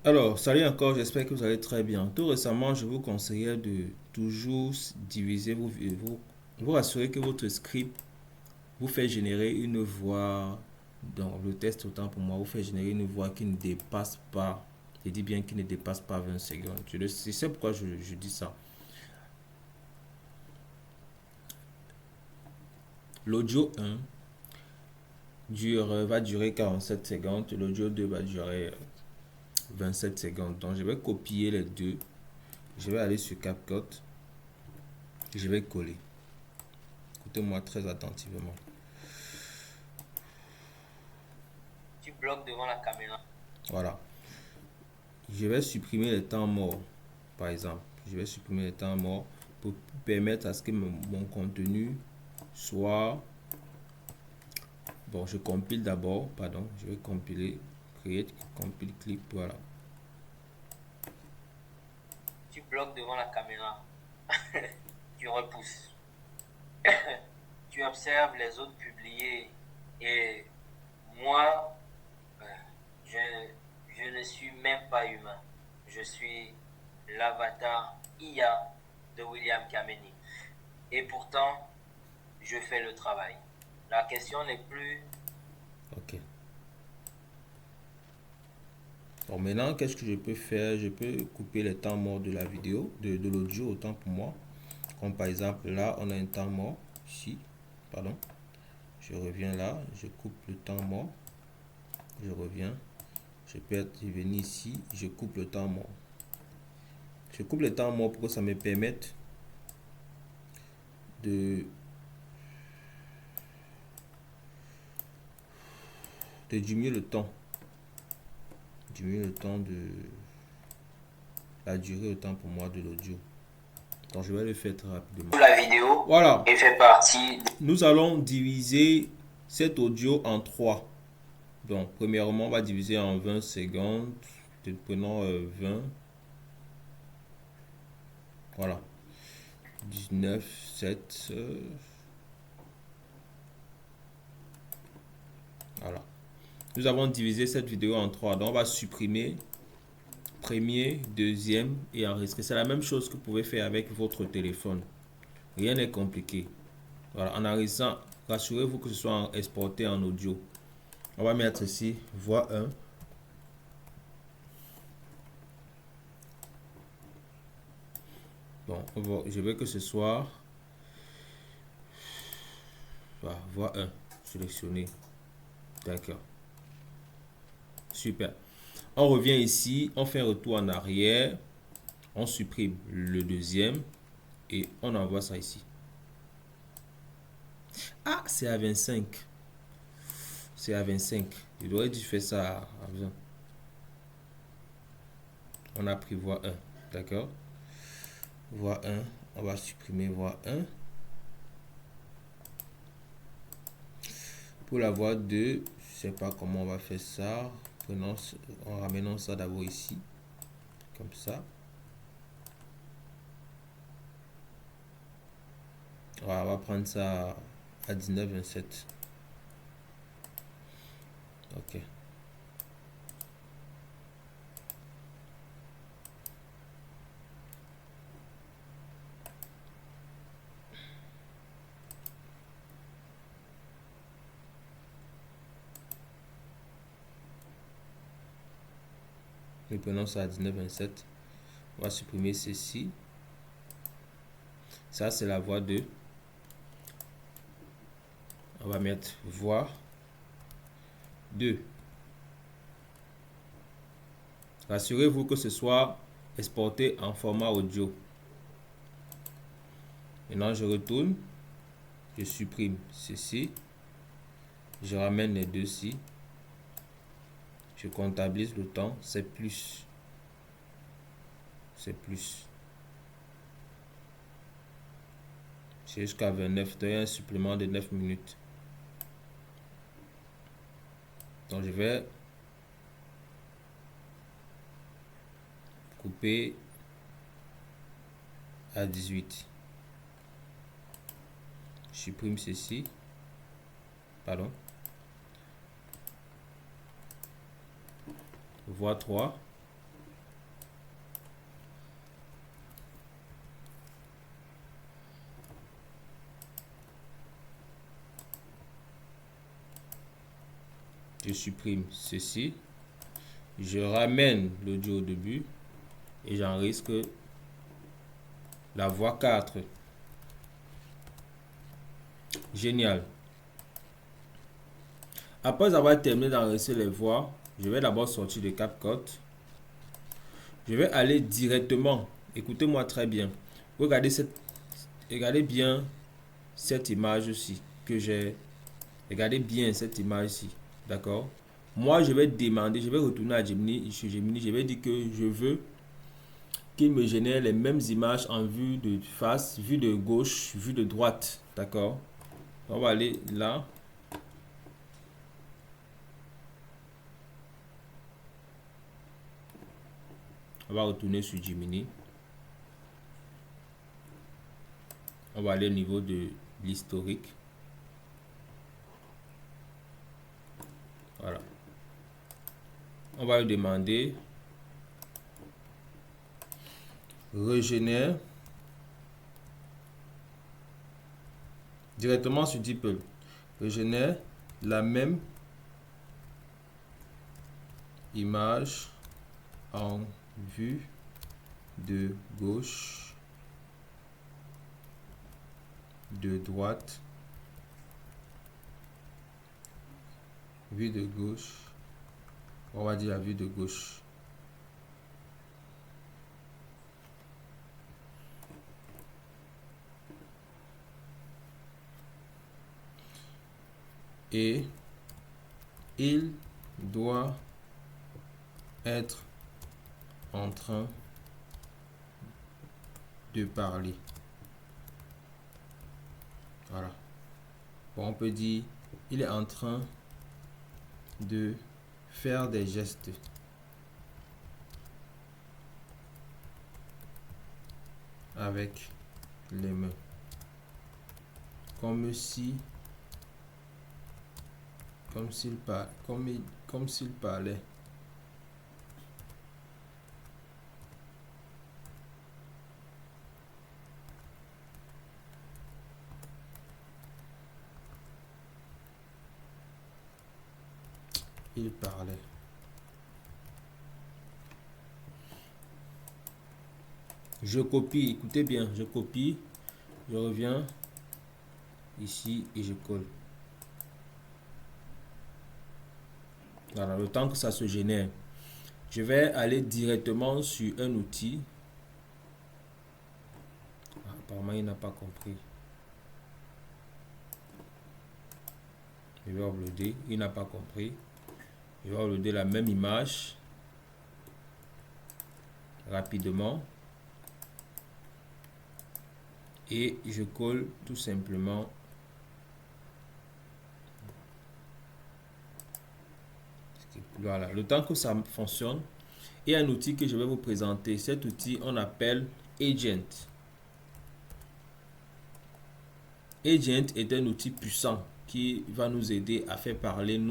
Alors, salut encore, j'espère que vous allez très bien. Tout récemment, je vous conseillais de toujours diviser vous rassurer que votre script vous fait générer une voix, dans le test autant pour moi, vous fait générer une voix qui ne dépasse pas, je dis bien qui ne dépasse pas 20 secondes. C'est pourquoi je dis ça. L'audio 1 va durer 47 secondes, l'audio 2 va durer 27 secondes. Donc, je vais copier les deux, je vais aller sur CapCut, je vais coller. Écoutez-moi très attentivement. Tu bloques devant la caméra. Voilà. Je vais supprimer les temps morts, par exemple. Je vais supprimer les temps morts pour permettre à ce que mon contenu soit... Bon, je compile d'abord, pardon. Je vais compiler, create, compile, clip, voilà. Tu bloques devant la caméra. Tu repousses. Tu observes les autres publier. Et moi, euh, je, je ne suis même pas humain. Je suis l'avatar IA de William Kameni. Et pourtant, je fais le travail. La question n'est plus... Ok. Bon, maintenant, qu'est-ce que je peux faire? Je peux couper les temps morts de la vidéo, de l'audio, autant pour moi. Comme par exemple, là, on a un temps mort, ici, pardon. Je reviens là, je coupe le temps mort, je reviens. Je peux venir ici, je coupe le temps mort. Je coupe le temps mort pour que ça me permette de, de diminuer le temps. Diminuer le temps de la durée autant pour moi de l'audio. Donc je vais le faire très rapidement. La vidéo Voilà. et fait partie... Nous allons diviser cet audio en trois. Donc premièrement, on va diviser en 20 secondes. Prenons 20. Voilà. 19, 7. Voilà. Nous avons divisé cette vidéo en trois. Donc on va supprimer premier, deuxième et enregistrer. C'est la même chose que vous pouvez faire avec votre téléphone. Rien n'est compliqué. Voilà, en enregistrant, rassurez-vous que ce soit exporté en audio. On va mettre ici voix 1. Bon, je veux que ce soit voilà, voix 1 sélectionné. D'accord. Super. On revient ici, on fait un retour en arrière, on supprime le deuxième et on envoie ça ici. Ah, c'est à 25. C'est à 25. Je devrais dû faire ça à 20. On a pris voix 1. D'accord. Voix 1. On va supprimer voix 1. Pour la voix 2, je sais pas comment on va faire ça. Prenons, en ramenant ça d'abord ici. Comme ça. Voilà, on va prendre ça à 19, 27. Ok. Nous prenons ça à 19, 27. On va supprimer ceci. Ça, c'est la voix 2. On va mettre voix 2. Rassurez-vous que ce soit exporté en format audio. Maintenant, je retourne. Je supprime ceci. Je ramène les deux-ci. Je comptabilise le temps. C'est plus. C'est plus. C'est jusqu'à 29. Donc, un supplément de 9 minutes. Donc, je vais couper à 18. Je supprime ceci. Pardon. Voix 3. supprime ceci, je ramène l'audio au début et j'enregistre la voix 4. Génial. Après avoir terminé d'enregistrer les voix, je vais d'abord sortir de CapCut. Je vais aller directement, écoutez-moi très bien, regardez bien cette image-ci que j'ai. Regardez bien cette image-ci, d'accord? Moi, je vais demander, je vais retourner à Gemini, je vais dire que je veux qu'il me génère les mêmes images en vue de face, vue de gauche, vue de droite, d'accord? On va aller là. On va retourner sur Gemini. On va aller au niveau de l'historique. Voilà. On va lui demander régénère directement sur DeepL. Régénère la même image en vue de gauche, de droite, vue de gauche, on va dire la vue de gauche. Et il doit être en train de parler. Voilà. Bon, on peut dire il est en train de faire des gestes. Avec les mains. Comme s'il parlait. Il parlait. Je copie, écoutez bien, je copie, je reviens ici et je colle. Voilà, le temps que ça se génère, je vais aller directement sur un outil. Apparemment, il n'a pas compris. Je vais uploader, il n'a pas compris. Je vais uploader la même image rapidement. Et je colle tout simplement voilà. Le temps que ça fonctionne, il y a un outil que je vais vous présenter. Cet outil, on appelle Agent. Agent est un outil puissant qui va nous aider à faire parler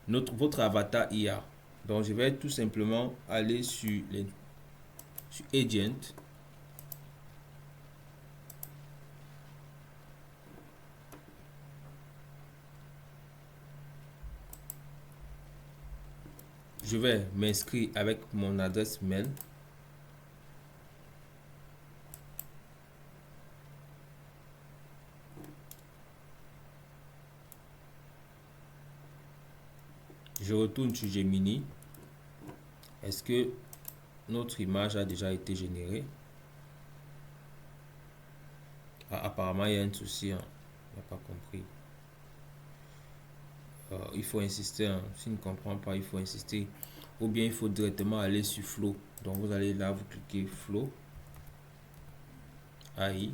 votre avatar IA. Donc, je vais tout simplement aller sur Agent. Je vais m'inscrire avec mon adresse mail. Je retourne sur Gemini. Est-ce que notre image a déjà été générée? Apparemment, il y a un souci. Hein. Il n'a pas compris. Il faut insister. Hein. S'il ne comprend pas, il faut insister. Ou bien, il faut directement aller sur Flow. Donc, vous allez là, vous cliquez Flow. AI.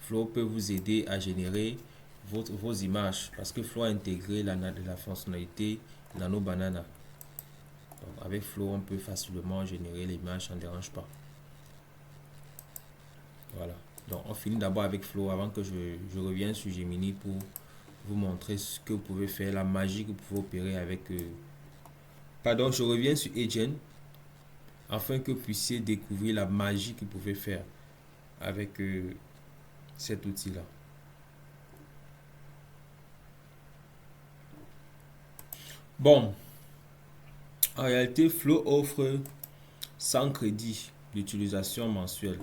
Flow peut vous aider à générer vos images. Parce que Flow a intégré la fonctionnalité Nano Banana. Donc, avec Flow, on peut facilement générer l'image, ça ne dérange pas. Voilà. Donc, on finit d'abord avec Flow avant que je revienne sur Gemini pour vous montrer ce que vous pouvez faire, la magie que vous pouvez opérer avec... Pardon, je reviens sur Agent afin que vous puissiez découvrir la magie que vous pouvez faire avec cet outil-là. Bon, en réalité, Flow offre 100 crédits d'utilisation mensuelle.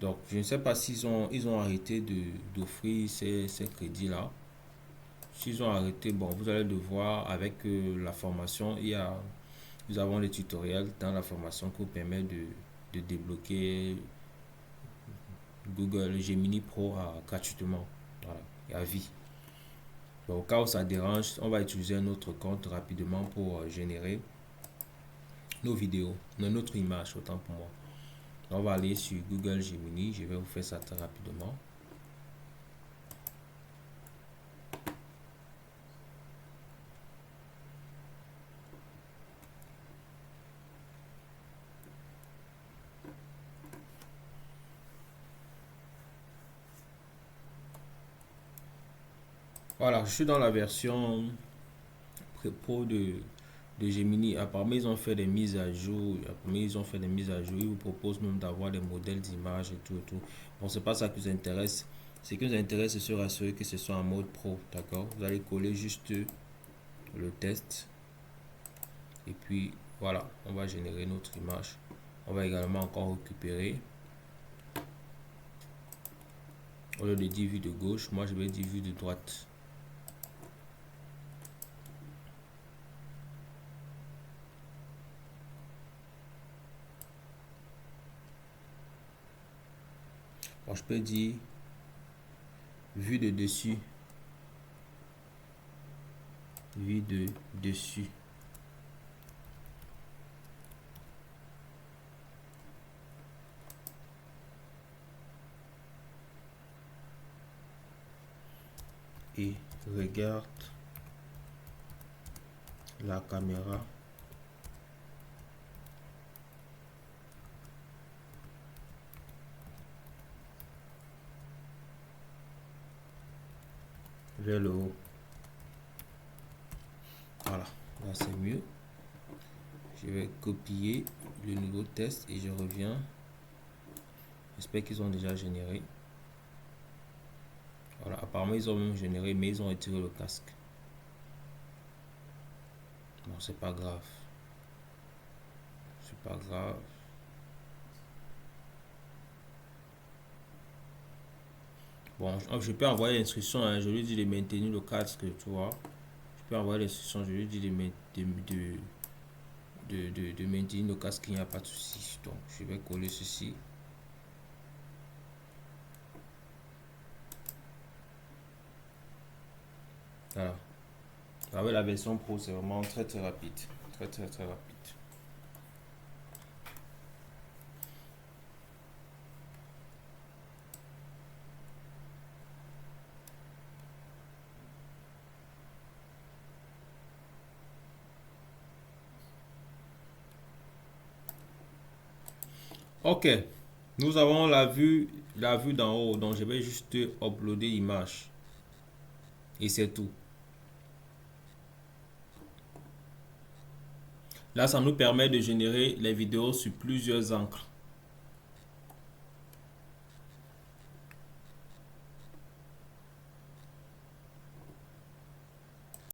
Donc, je ne sais pas ils ont arrêté d'offrir ces crédits-là. S'ils ont arrêté, bon, vous allez devoir avec la formation, nous avons les tutoriels dans la formation qui vous permet de débloquer Google Gemini Pro gratuitement. Voilà, et à vie. Donc, au cas où ça dérange, on va utiliser un autre compte rapidement pour générer nos vidéos, notre image, autant pour moi. On va aller sur Google Gemini, je vais vous faire ça très rapidement. Voilà, je suis dans la version pro de Gemini. Apparemment, ils ont fait des mises à jour. Ils vous proposent même d'avoir des modèles d'images et tout et tout. Bon, c'est pas ça qui vous intéresse. Ce qui nous intéresse, c'est se rassurer que ce soit en mode pro. D'accord? Vous allez coller juste le test. Et puis, voilà, on va générer notre image. On va également encore récupérer. Au lieu de dire vue de gauche, moi je vais dire vue de droite. Bon, je peux dire vue de dessus. Vue de dessus. Et regarde la caméra vers le haut. Voilà, là c'est mieux. Je vais copier le nouveau test et je reviens. J'espère qu'ils ont déjà généré. Voilà, apparemment ils ont même généré, mais ils ont retiré le casque. Bon, c'est pas grave. C'est pas grave. Bon, je peux envoyer l'instruction, hein, je lui dis de maintenir le casque, tu vois. Je peux envoyer l'instruction, je lui dis de maintenir le casque, il n'y a pas de souci. Donc, je vais coller ceci. Voilà. Avec la version pro, c'est vraiment très très rapide. Très très très rapide. Ok. Nous avons la vue d'en haut. Donc, je vais juste uploader l'image. Et c'est tout. Là, ça nous permet de générer les vidéos sur plusieurs angles.